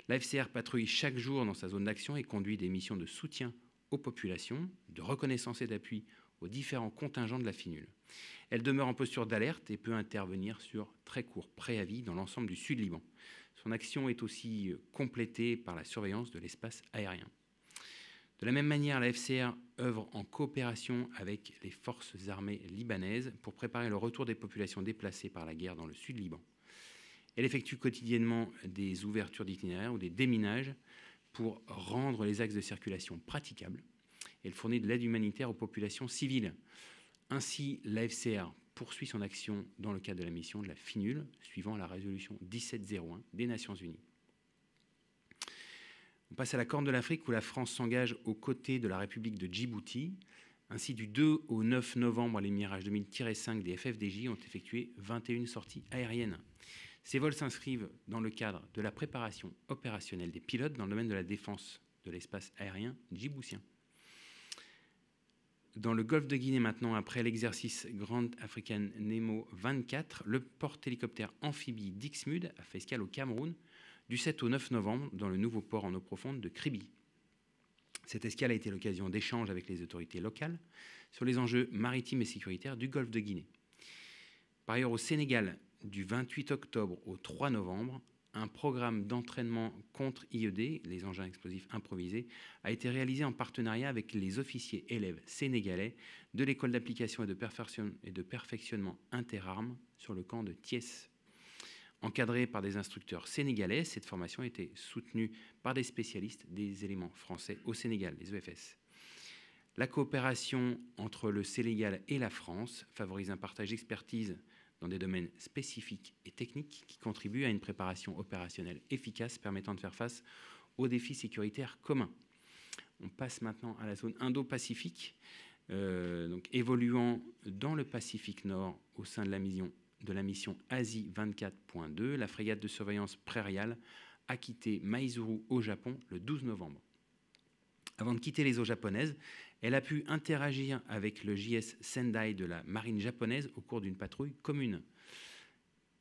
La FCR patrouille chaque jour dans sa zone d'action et conduit des missions de soutien aux populations, de reconnaissance et d'appui aux différents contingents de la FINUL. Elle demeure en posture d'alerte et peut intervenir sur très court préavis dans l'ensemble du Sud-Liban. Son action est aussi complétée par la surveillance de l'espace aérien. De la même manière, la FCR œuvre en coopération avec les forces armées libanaises pour préparer le retour des populations déplacées par la guerre dans le Sud-Liban. Elle effectue quotidiennement des ouvertures d'itinéraires ou des déminages pour rendre les axes de circulation praticables. Elle fournit de l'aide humanitaire aux populations civiles. Ainsi, la FCR poursuit son action dans le cadre de la mission de la FINUL, suivant la résolution 1701 des Nations Unies. On passe à la Corne de l'Afrique, où la France s'engage aux côtés de la République de Djibouti. Ainsi, du 2 au 9 novembre, les Mirage 2000-5 des FFDJ ont effectué 21 sorties aériennes. Ces vols s'inscrivent dans le cadre de la préparation opérationnelle des pilotes dans le domaine de la défense de l'espace aérien djiboutien. Dans le golfe de Guinée maintenant, après l'exercice Grand African Nemo 24, le porte-hélicoptère amphibie Dixmude a fait escale au Cameroun du 7 au 9 novembre dans le nouveau port en eau profonde de Kribi. Cette escale a été l'occasion d'échanges avec les autorités locales sur les enjeux maritimes et sécuritaires du golfe de Guinée. Par ailleurs, au Sénégal, du 28 octobre au 3 novembre, un programme d'entraînement contre IED, les engins explosifs improvisés, a été réalisé en partenariat avec les officiers élèves sénégalais de l'école d'application et de perfectionnement interarmes sur le camp de Thiès. Encadrée par des instructeurs sénégalais, cette formation a été soutenue par des spécialistes des éléments français au Sénégal, les EFS. La coopération entre le Sénégal et la France favorise un partage d'expertise dans des domaines spécifiques et techniques qui contribuent à une préparation opérationnelle efficace permettant de faire face aux défis sécuritaires communs. On passe maintenant à la zone Indo-Pacifique, donc évoluant dans le Pacifique Nord au sein de la mission Asie 24.2, la frégate de surveillance prairiale a quitté Maizuru au Japon le 12 novembre. Avant de quitter les eaux japonaises, elle a pu interagir avec le JS Sendai de la marine japonaise au cours d'une patrouille commune.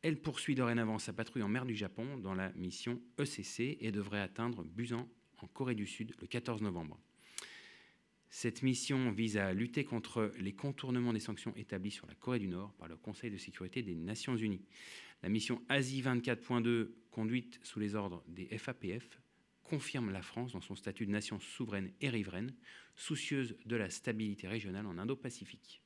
Elle poursuit dorénavant sa patrouille en mer du Japon dans la mission ECC et devrait atteindre Busan en Corée du Sud le 14 novembre. Cette mission vise à lutter contre les contournements des sanctions établies sur la Corée du Nord par le Conseil de sécurité des Nations Unies. La mission Asie 24.2, conduite sous les ordres des FAPF, confirme la France dans son statut de nation souveraine et riveraine, soucieuse de la stabilité régionale en Indo-Pacifique.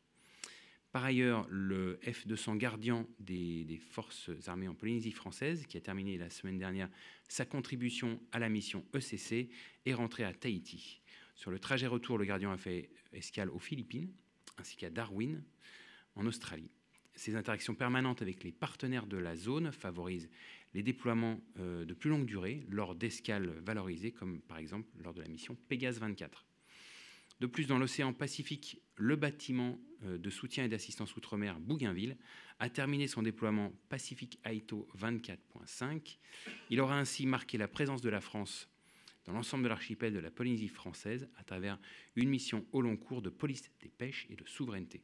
Par ailleurs, le F-200 Gardien des forces armées en Polynésie française, qui a terminé la semaine dernière sa contribution à la mission ECC, est rentré à Tahiti. Sur le trajet retour, le Gardien a fait escale aux Philippines, ainsi qu'à Darwin, en Australie. Ces interactions permanentes avec les partenaires de la zone favorisent les déploiements de plus longue durée lors d'escales valorisées, comme par exemple lors de la mission Pégase 24. De plus, dans l'océan Pacifique, le bâtiment de soutien et d'assistance outre-mer Bougainville a terminé son déploiement Pacific AITO 24.5. Il aura ainsi marqué la présence de la France dans l'ensemble de l'archipel de la Polynésie française à travers une mission au long cours de police des pêches et de souveraineté.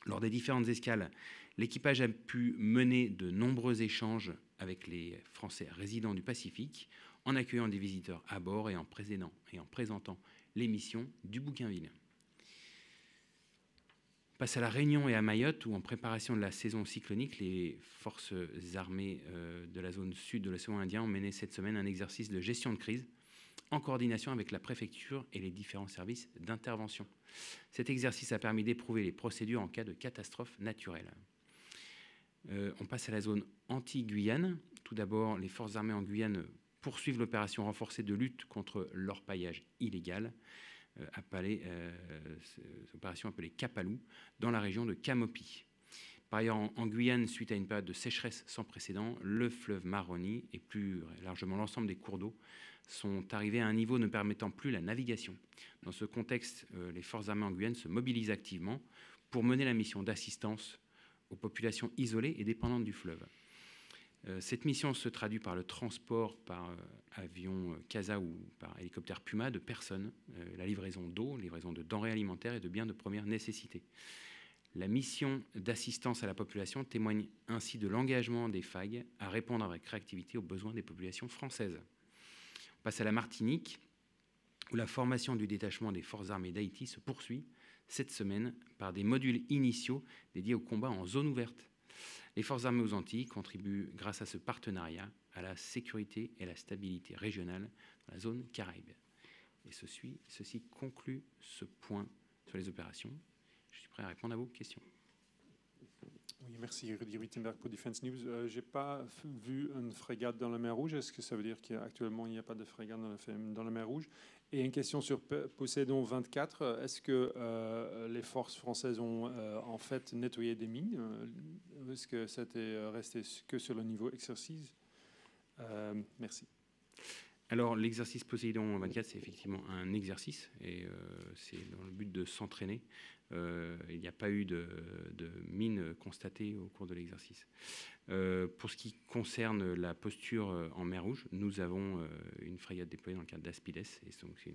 Lors des différentes escales, l'équipage a pu mener de nombreux échanges avec les Français résidents du Pacifique, en accueillant des visiteurs à bord et en présentant les missions du Bougainville. On passe à la Réunion et à Mayotte, où en préparation de la saison cyclonique, les forces armées de la zone sud de l'océan Indien ont mené cette semaine un exercice de gestion de crise en coordination avec la préfecture et les différents services d'intervention. Cet exercice a permis d'éprouver les procédures en cas de catastrophe naturelle. On passe à la zone anti-Guyane. Tout d'abord, les forces armées en Guyane poursuivent l'opération renforcée de lutte contre l'orpaillage illégal, opération appelée Kapalou, dans la région de Camopi. Par ailleurs, en Guyane, suite à une période de sécheresse sans précédent, le fleuve Maroni et plus largement l'ensemble des cours d'eau sont arrivés à un niveau ne permettant plus la navigation. Dans ce contexte, les forces armées en Guyane se mobilisent activement pour mener la mission d'assistance aux populations isolées et dépendantes du fleuve. Cette mission se traduit par le transport par avion CASA ou par hélicoptère Puma de personnes, la livraison d'eau, livraison de denrées alimentaires et de biens de première nécessité. La mission d'assistance à la population témoigne ainsi de l'engagement des FAG à répondre avec réactivité aux besoins des populations françaises. On passe à la Martinique, où la formation du détachement des forces armées d'Haïti se poursuit cette semaine par des modules initiaux dédiés au combat en zone ouverte. Les forces armées aux Antilles contribuent, grâce à ce partenariat, à la sécurité et la stabilité régionale dans la zone Caraïbe. Et ceci conclut ce point sur les opérations. Je suis prêt à répondre à vos questions. Oui, merci Rudy Rittenberg pour Defense News. Je n'ai pas vu une frégate dans la mer Rouge. Est-ce que ça veut dire qu'actuellement il n'y a pas de frégate dans la mer Rouge? Et une question sur Poséidon 24. Est-ce que les forces françaises ont en fait nettoyé des mines? Est-ce que ça était resté que sur le niveau exercice? Merci. Alors, l'exercice Poséidon 24, c'est effectivement un exercice et c'est dans le but de s'entraîner. Il n'y a pas eu de mine constatée au cours de l'exercice. Pour ce qui concerne la posture en mer Rouge, nous avons une frégate déployée dans le cadre d'Aspides et donc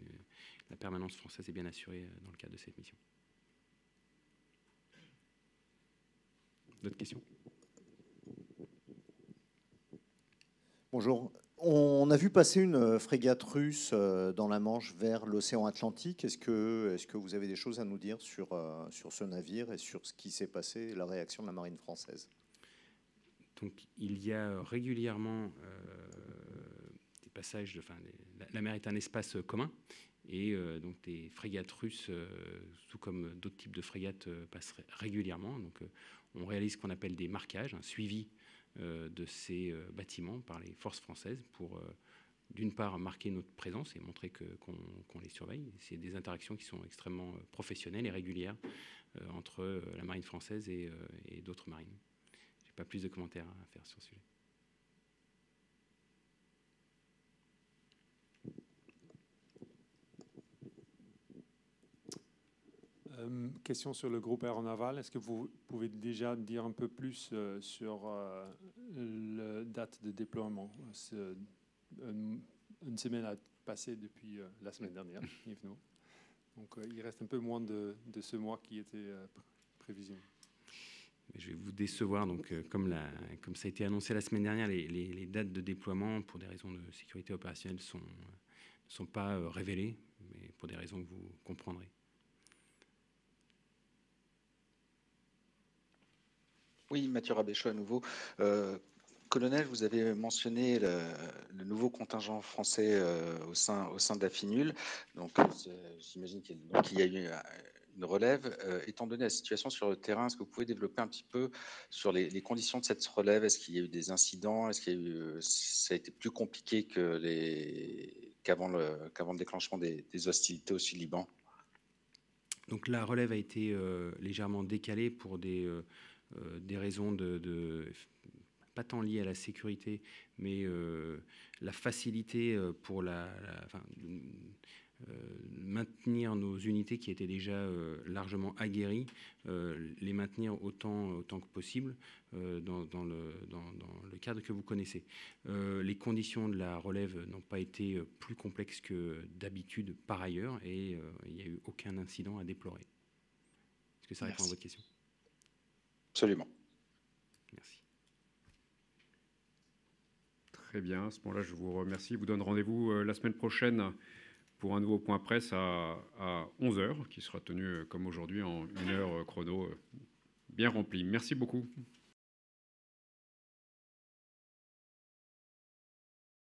la permanence française est bien assurée dans le cadre de cette mission. D'autres questions? Bonjour. On a vu passer une frégate russe dans la Manche vers l'océan Atlantique. Est-ce que vous avez des choses à nous dire sur ce navire et sur ce qui s'est passé et la réaction de la marine française? Donc, il y a régulièrement des passages. La mer est un espace commun et donc des frégates russes, tout comme d'autres types de frégates, passent régulièrement. Donc, on réalise ce qu'on appelle des marquages, un suivi de ces bâtiments par les forces françaises pour, d'une part, marquer notre présence et montrer qu'on les surveille. C'est des interactions qui sont extrêmement professionnelles et régulières entre la marine française et d'autres marines. Je n'ai pas plus de commentaires à faire sur ce sujet. Question sur le groupe aéronaval. Est-ce que vous pouvez déjà dire un peu plus sur la date de déploiement? Une semaine a passé depuis la semaine dernière, évidemment. Donc il reste un peu moins de ce mois qui était prévisionnel. Je vais vous décevoir. Donc, comme ça a été annoncé la semaine dernière, les dates de déploiement, pour des raisons de sécurité opérationnelle, ne sont pas révélées, mais pour des raisons que vous comprendrez. Oui, Mathieu Rabéchaud à nouveau. Colonel, vous avez mentionné le nouveau contingent français au sein d'Afinul. Donc, j'imagine qu'il y a eu relève. Étant donné la situation sur le terrain, est-ce que vous pouvez développer un petit peu sur les conditions de cette relève? Est-ce qu'il y a eu des incidents? Est-ce qu'il y a eu, ça a été plus compliqué qu'avant le déclenchement des hostilités au Sud-Liban? Donc la relève a été légèrement décalée pour des raisons pas tant liées à la sécurité, mais la facilité pour maintenir nos unités qui étaient déjà largement aguerries, les maintenir autant que possible dans le cadre que vous connaissez. Les conditions de la relève n'ont pas été plus complexes que d'habitude par ailleurs, et il n'y a eu aucun incident à déplorer. Est-ce que ça répond à votre question? Absolument. Merci. Très bien, à ce moment-là, je vous remercie. Je vous donne rendez-vous la semaine prochaine pour un nouveau point presse à 11h, qui sera tenu comme aujourd'hui en 1 heure chrono bien remplie. Merci beaucoup.